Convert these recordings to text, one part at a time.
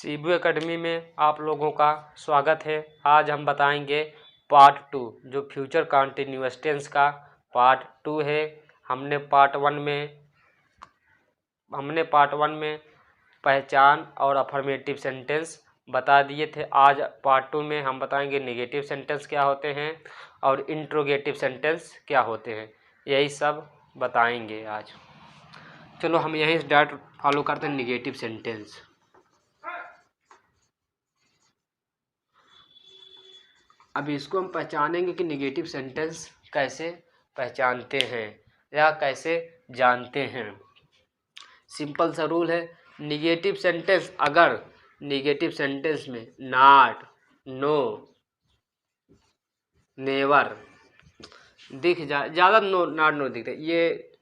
Shibu academy में आप लोगों का स्वागत है। आज हम बताएंगे पार्ट 2 जो फ्यूचर कंटीन्यूअस टेंस का पार्ट 2 है। हमने पार्ट वन में पहचान और अफर्मेटिव सेंटेंस बता दिए थे। आज पार्ट 2 में हम बताएंगे नेगेटिव सेंटेंस क्या होते हैं और इंट्रोगेटिव सेंटेंस क्या होते हैं, यही सब बताएंगे आज। चलो हम यहीं से डायरेक्ट फॉलो करते हैं नेगेटिव सेंटेंस। अब इसको हम पहचानेंगे कि नेगेटिव सेंटेंस कैसे पहचानते हैं या कैसे जानते हैं। सिंपल सा रूल है, नेगेटिव सेंटेंस अगर नेगेटिव सेंटेंस में नॉट, नो, नेवर दिख जाए, ज़्यादा नो नॉट नो दिखते, ये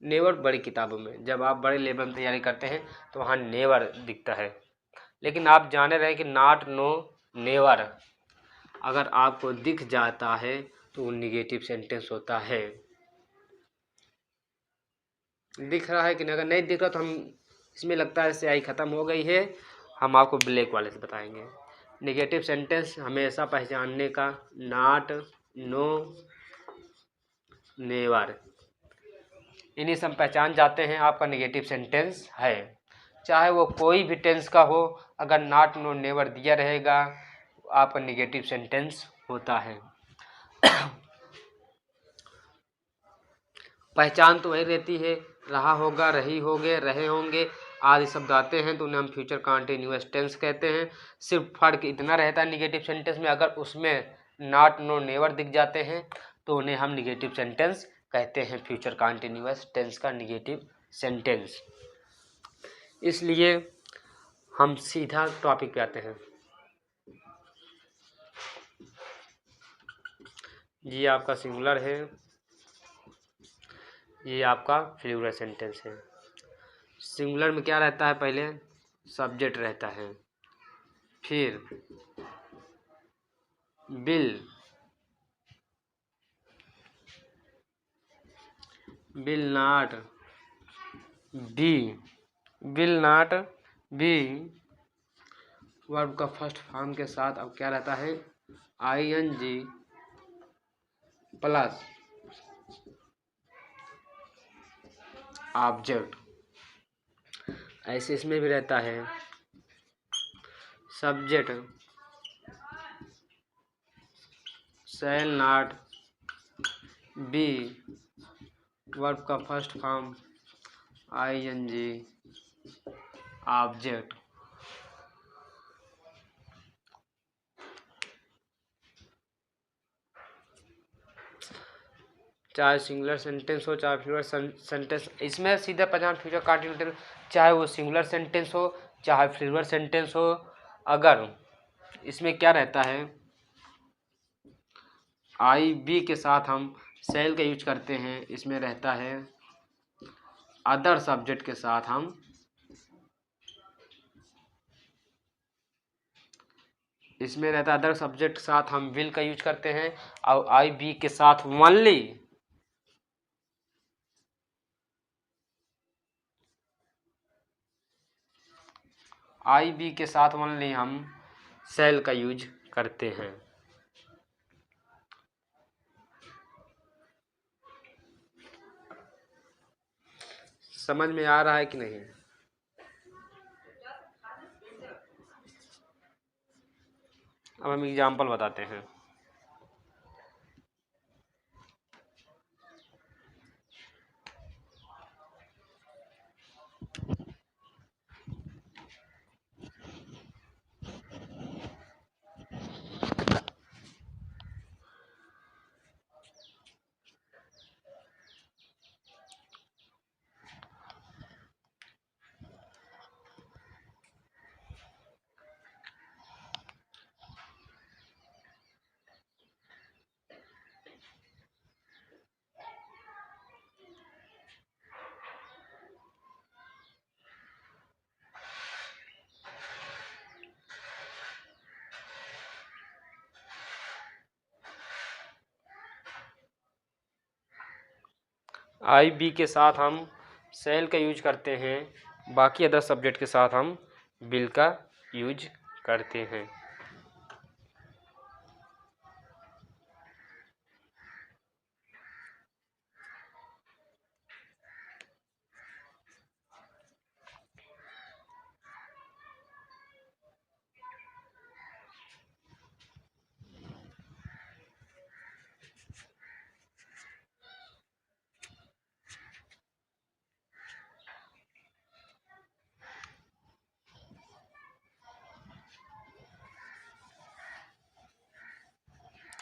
नेवर बड़ी किताबों में जब आप बड़े लेवल में तैयारी करते हैं तो वहाँ नेवर दिखता है, लेकिन आप जाने रहे कि नॉट, नो, नेवर अगर आपको दिख जाता है तो वो निगेटिव सेंटेंस होता है। दिख रहा है कि नहीं, अगर नहीं दिख रहा तो हम इसमें लगता है स्याही ख़त्म हो गई है, हम आपको ब्लैक वाले से बताएंगे। निगेटिव सेंटेंस हमेशा पहचानने का नॉट, नो, नेवर, इन्हीं से हम पहचान जाते हैं आपका निगेटिव सेंटेंस है। चाहे वो कोई भी टेंस का हो, अगर नॉट, नो, नेवर दिया रहेगा आपका निगेटिव सेंटेंस होता है। पहचान तो वही रहती है, रहा होगा, रही होंगे, रहे होंगे आदि शब्द आते हैं तो उन्हें हम फ्यूचर कंटीन्यूअस टेंस कहते हैं। सिर्फ फर्क इतना रहता है निगेटिव सेंटेंस में, अगर उसमें नॉट, नो, नेवर दिख जाते हैं तो उन्हें हम निगेटिव सेंटेंस कहते हैं, फ्यूचर कंटीन्यूअस टेंस का निगेटिव सेंटेंस। इसलिए हम सीधा टॉपिक पे आते हैं। ये आपका सिंगुलर है, ये आपका फ्लूरल सेंटेंस है। सिंगुलर में क्या रहता है, पहले सब्जेक्ट रहता है, फिर विल नॉट बी वर्ब का फर्स्ट फॉर्म के साथ अब क्या रहता है, ING प्लस ऑब्जेक्ट। ऐसे इसमें भी रहता है subject shall not be verb का फर्स्ट फॉर्म ING ऑब्जेक्ट। चाहे सिंगुलर सेंटेंस हो चाहे फ्लूरल सेंटेंस, इसमें सीधा पहचान फ्यूचर कंटीन्यूअस, चाहे वो सिंगुलर सेंटेंस हो चाहे फ्लूरल सेंटेंस हो। अगर इसमें क्या रहता है, IB के साथ हम शैल का यूज करते हैं, इसमें रहता है अदर सब्जेक्ट के साथ हम अदर सब्जेक्ट के साथ हम विल का यूज करते हैं, और IB के साथ ओनली हम शैल का यूज करते हैं। समझ में आ रहा है कि नहीं? अब हम एग्जाम्पल बताते हैं। IB के साथ हम शैल का यूज करते हैं, बाकी अदर सब्जेक्ट के साथ हम विल का यूज करते हैं।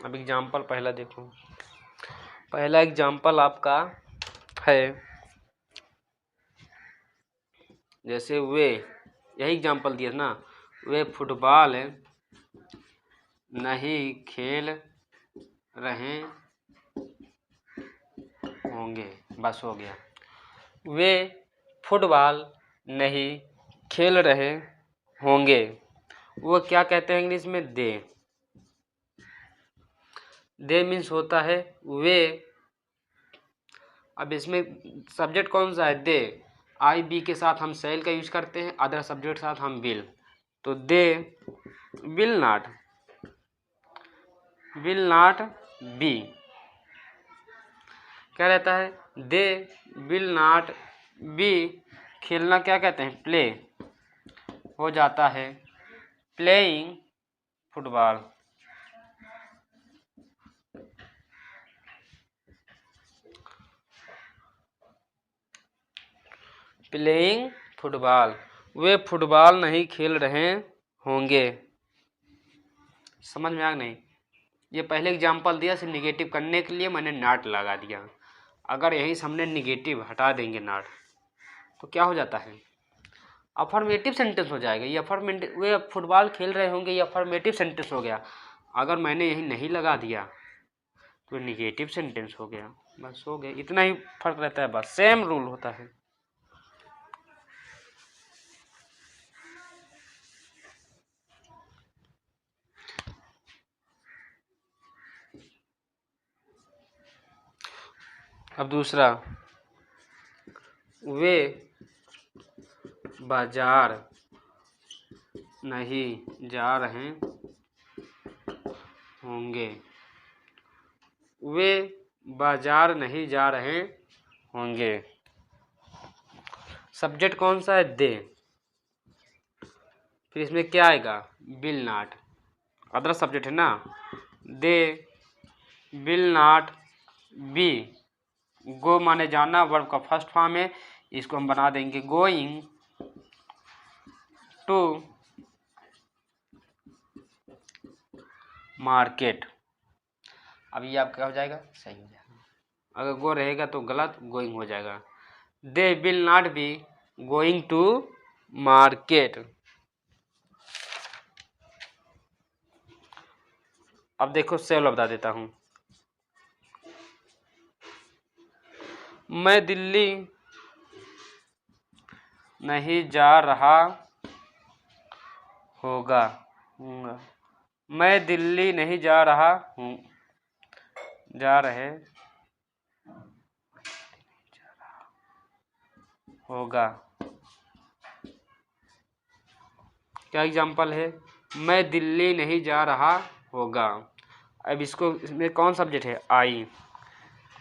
अब एग्जाम्पल पहला देखो। पहला एग्जाम्पल आपका है, जैसे वे, यही एग्जाम्पल दिया ना, वे फुटबॉल नहीं खेल रहे होंगे। बस हो गया। वे फुटबॉल नहीं खेल रहे होंगे। वो क्या कहते हैं इंग्लिश में? दे मीन्स होता है वे। अब इसमें सब्जेक्ट कौन सा है? दे। आई बी के साथ हम सेल का यूज करते हैं, अदर सब्जेक्ट के साथ हम विल। तो दे विल नॉट बी। क्या रहता है? They will not be. खेलना क्या कहते हैं? प्ले। हो जाता है प्लेइंग फुटबॉल। Playing football. वे फुटबॉल नहीं खेल रहे होंगे। समझ में आ नहीं? ये पहले एग्जाम्पल दिया, सिर्फ निगेटिव करने के लिए मैंने नॉट लगा दिया। अगर यहीं से हमने निगेटिव हटा देंगे नॉट, तो क्या हो जाता है? अफर्मेटिव सेंटेंस हो जाएगा। ये अफर्मेटिव, वे फुटबॉल खेल रहे होंगे, ये अफर्मेटिव सेंटेंस हो गया। अगर मैंने यही नहीं लगा दिया तो निगेटिव सेंटेंस हो गया। बस हो गया, इतना ही फर्क रहता है, बस सेम रूल होता है। अब दूसरा, वे बाजार नहीं जा रहे होंगे। वे बाजार नहीं जा रहे होंगे। सब्जेक्ट कौन सा है? दे। फिर इसमें क्या आएगा? Will not. अदर सब्जेक्ट है ना। They will not be. Go माने जाना, वर्ब का फर्स्ट फॉर्म है। इसको हम बना देंगे गोइंग टू मार्केट। अब ये आपका हो जाएगा, सही हो जाएगा। अगर गो रहेगा तो गलत, गोइंग हो जाएगा। They will not be going to market. अब देखो सेल बता देता हूं। मैं दिल्ली नहीं जा रहा होगा। मैं दिल्ली नहीं जा रहा हूँ, जा रहे होगा। क्या एग्जाम्पल है? मैं दिल्ली नहीं जा रहा होगा। अब इसको, इसमें कौन सब्जेक्ट है? आई।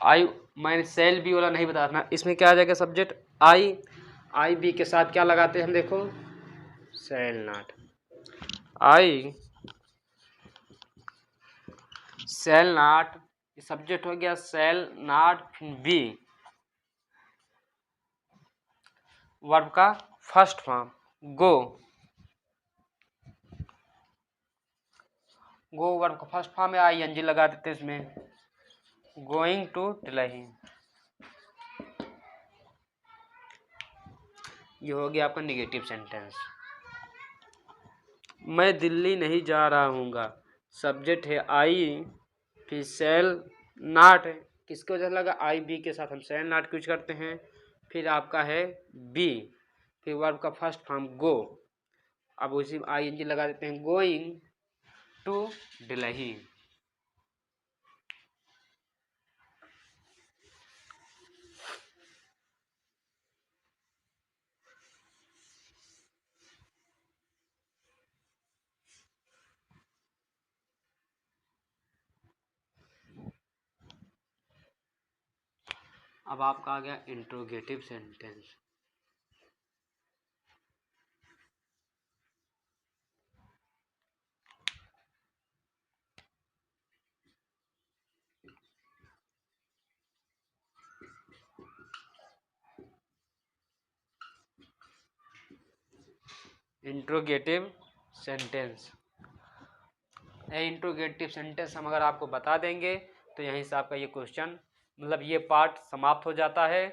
आई मैंने सेल बी वाला नहीं बताना, इसमें क्या आ जाएगा? Subject I. आई बी के साथ क्या लगाते हैं हम? देखो, shall not. I shall not, subject हो गया सेल नॉट, बी वर्ब का first form go. Go verb का फर्स्ट फॉर्म है, आई एन जी लगा देते हैं इसमें। Going to Delhi. ये हो गया आपका निगेटिव सेंटेंस। मैं दिल्ली नहीं जा रहा हूँगा। सब्जेक्ट है आई, फिर सेल नॉट है। किसकी वजह से लगा? आई बी के साथ हम सेल नॉट यूज करते हैं। फिर आपका है बी, फिर वर्ब का फर्स्ट फॉर्म गो। अब उसी आई एन जी लगा देते हैं, गोइंग टू दिल्ली। अब आपका आ गया interrogative sentence. Interrogative sentence, interrogative sentence हम अगर आपको बता देंगे तो यहीं से आपका ये क्वेश्चन मतलब ये पार्ट समाप्त हो जाता है।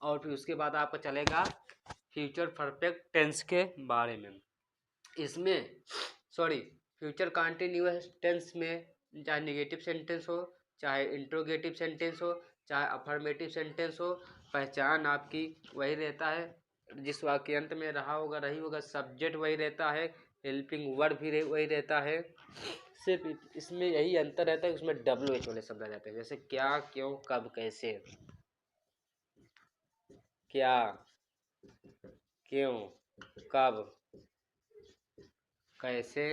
और फिर उसके बाद आपका चलेगा फ्यूचर परफेक्ट टेंस के बारे में। इसमें फ्यूचर कंटिन्यूअस टेंस में चाहे नेगेटिव सेंटेंस हो, चाहे इंट्रोगेटिव सेंटेंस हो, चाहे अफर्मेटिव सेंटेंस हो, पहचान आपकी वही रहता है। जिस वाक्य अंत में रहा होगा रही होगा, सब्जेक्ट वही रहता है, हेल्पिंग वर्ब भी वही रहता है। सिर्फ इसमें यही अंतर रहता है, उसमें WH वाले शब्द आ जाते हैं, जैसे क्या, क्यों, कब, कैसे। क्या, क्यों, कब, कैसे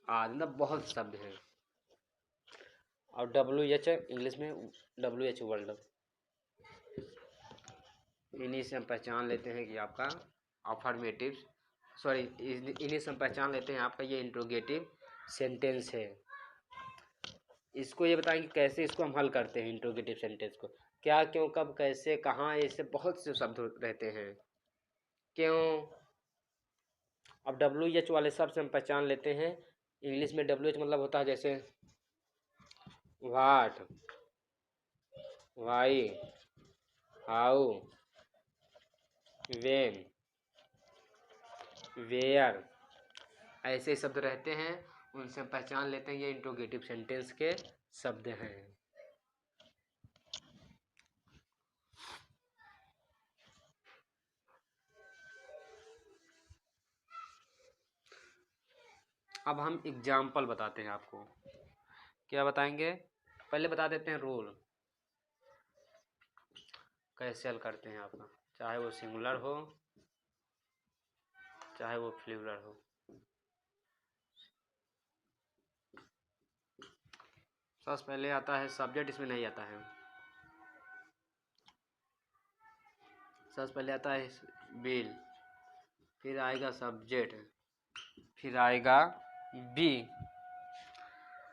आदि, मतलब बहुत शब्द हैं। और WH इंग्लिश में WH वर्ड, इन्हीं से हम पहचान लेते हैं कि आपका अफर्मेटिव इन्हीं से हम पहचान लेते हैं आपका ये इंट्रोगेटिव सेंटेंस है। इसको ये बताएंगे कैसे इसको हम हल करते हैं इंट्रोगेटिव सेंटेंस को। क्या, क्यों, कब, कैसे, कहाँ, ऐसे बहुत से शब्द रहते हैं। क्यों, अब WH वाले शब्द से हम पहचान लेते हैं। इंग्लिश में WH मतलब होता है जैसे what, why, how, when, where, ऐसे शब्द रहते हैं, उनसे हम पहचान लेते हैं ये इंट्रोगेटिव सेंटेंस के शब्द हैं। अब हम एग्जाम्पल बताते हैं आपको। क्या बताएंगे, पहले बता देते हैं रूल कैसे हल करते हैं आपका, चाहे वो सिंगुलर हो चाहे वो प्लूरल हो। सबसे पहले आता है सब्जेक्ट, इसमें नहीं आता है। सबसे पहले आता है बिल, फिर आएगा सब्जेक्ट, फिर आएगा बी,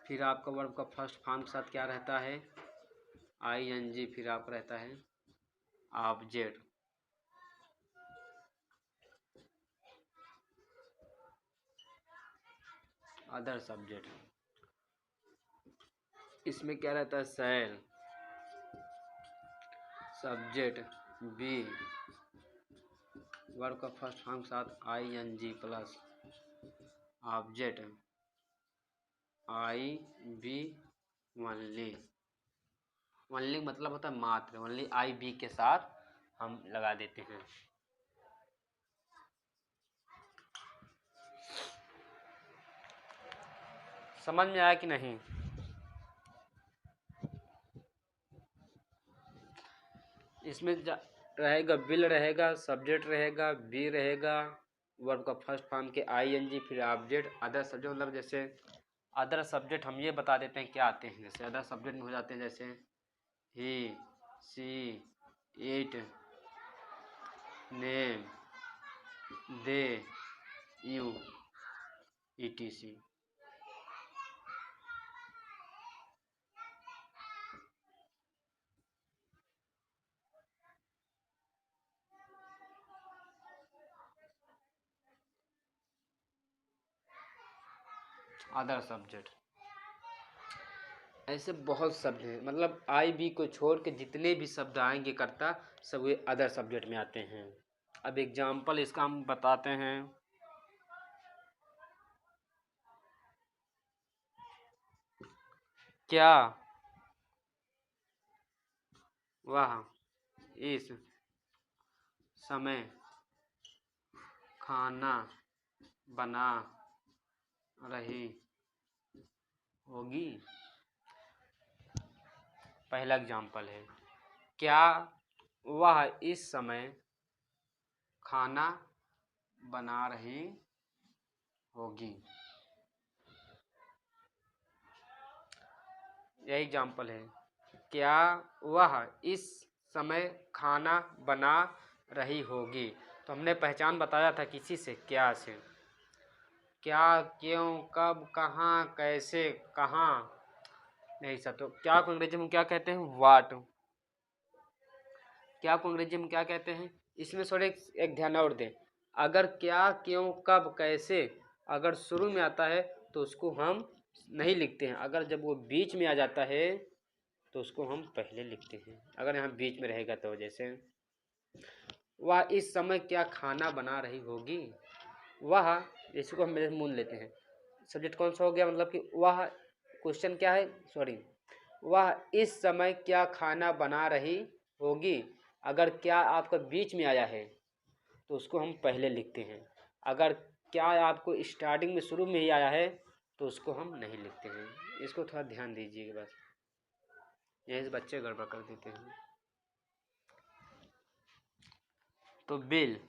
फिर आपका वर्ब का फर्स्ट फॉर्म के साथ क्या रहता है, ING, फिर आपका रहता है ऑब्जेक्ट, अदर सब्जेक्ट। इसमें क्या रहता है, सेल, सब्जेक्ट बी, वर्ब का फर्स्ट फॉर्म के साथ ING plus object IB, only. Only मतलब होता है मात्र, ओनली IB के साथ हम लगा देते हैं। समझ में आया कि नहीं। इसमें रहेगा बिल, रहेगा सब्जेक्ट, रहेगा बी, रहेगा वर्ब का फर्स्ट फॉर्म के ING, फिर ऑब्जेक्ट, अदर सब्जेक्ट मतलब जैसे अदर सब्जेक्ट हम ये बता देते हैं क्या आते हैं। जैसे अदर सब्जेक्ट में हो जाते हैं जैसे ही, see, it, name, they, you, ETC। Other subject, ऐसे बहुत शब्द हैं, मतलब IB को छोड़ के जितने भी शब्द आएंगे करता सब वे अदर सब्जेक्ट में आते हैं। अब एग्जाम्पल इसका हम बताते हैं। क्या, वह इस समय खाना बना रही होगी। पहला एग्जाम्पल है, क्या वह इस समय खाना बना रही होगी। यही एग्जाम्पल है। क्या वह इस समय खाना बना रही होगी। तो हमने पहचान बताया था किसी से, क्या से। क्या, क्यों, कब, कहाँ, कैसे, कहाँ, नहीं सब। तो क्या को अंग्रेजी में क्या कहते हैं, वाट। क्या को अंग्रेजी में क्या कहते हैं। इसमें थोड़े एक ध्यान और दें, अगर क्या, क्यों, कब, कैसे अगर शुरू में आता है तो उसको हम नहीं लिखते हैं, अगर जब वो बीच में आ जाता है तो उसको हम पहले लिखते हैं। अगर यहाँ बीच में रहेगा तो, जैसे वह इस समय क्या खाना बना रही होगी। वह, इसको हम मूल लेते हैं, सब्जेक्ट कौन सा हो गया, मतलब कि वह, क्वेश्चन क्या है, सॉरी, वह इस समय क्या खाना बना रही होगी। अगर क्या आपका बीच में आया है तो उसको हम पहले लिखते हैं। अगर क्या आपको स्टार्टिंग में, शुरू में ही आया है तो उसको हम नहीं लिखते हैं। इसको थोड़ा ध्यान दीजिएगा, बस यही से बच्चे गड़बड़ कर देते हैं। तो बिल,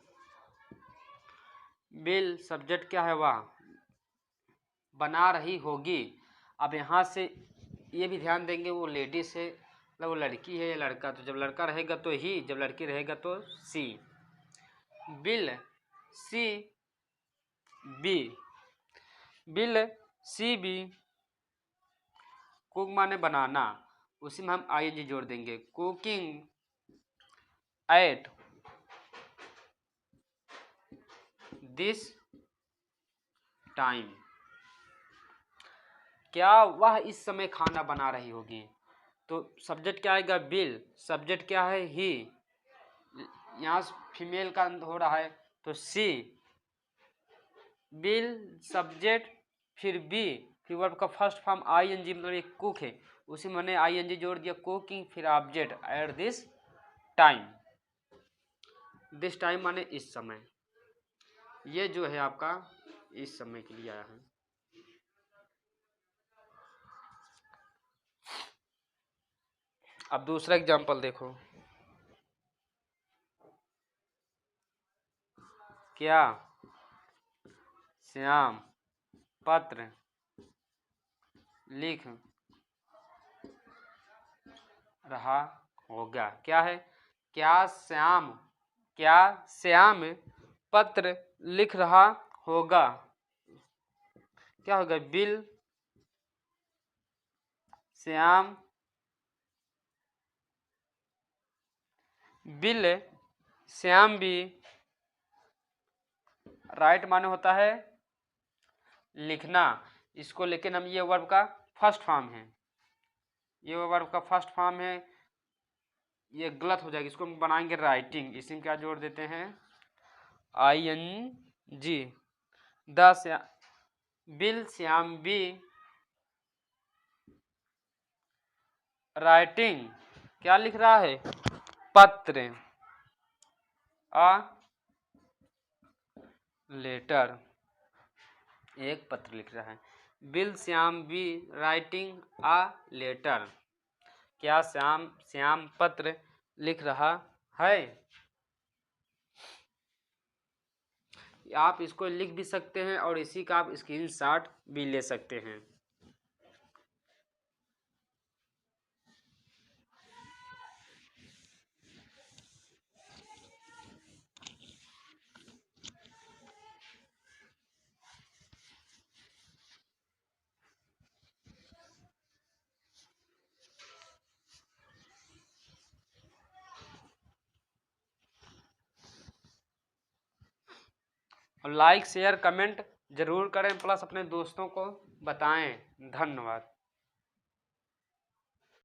बिल सब्जेक्ट क्या है, वह बना रही होगी। अब यहाँ से ये भी ध्यान देंगे, वो लेडीज है मतलब वो लड़की है या लड़का। तो जब लड़का रहेगा तो ही, जब लड़की रहेगा तो she. Will she be, will she be, cook माने बनाना, उसी में हम आईएनजी जोड़ देंगे। Cooking at this time. क्या वह इस समय खाना बना रही होगी। तो सब्जेक्ट क्या आएगा, बिल, सब्जेक्ट क्या है, ही, यहाँ फीमेल का हो रहा है तो सी, बिल सब्जेक्ट, फिर बी, फिर वर्ब का फर्स्ट फॉर्म आईएनजी, मतलब एक कुक है उसी में मैंने आईएनजी जोड़ दिया, कुकिंग, फिर object at this time. This time माने इस समय। ये जो है आपका इस समय के लिए आया है। अब दूसरा एग्जांपल देखो, क्या श्याम पत्र लिख रहा होगा। क्या है, क्या श्याम पत्र लिख रहा होगा। क्या होगा, बिल श्याम, बिल श्याम भी, राइट माने होता है लिखना। इसको लेकिन हम, ये वर्ब का फर्स्ट फॉर्म है, ये वर्ब का फर्स्ट फॉर्म है, ये गलत हो जाएगी। इसको हम बनाएंगे राइटिंग, इसी में क्या जोड़ देते हैं, I N G. Will Shyam be writing, क्या लिख रहा है, पत्र, अ लेटर, एक पत्र लिख रहा है। Will Shyam be writing a letter, क्या श्याम पत्र लिख रहा है। आप इसको लिख भी सकते हैं और इसी का आप स्क्रीनशॉट भी ले सकते हैं। और लाइक शेयर कमेंट जरूर करें, प्लस अपने दोस्तों को बताएं। धन्यवाद।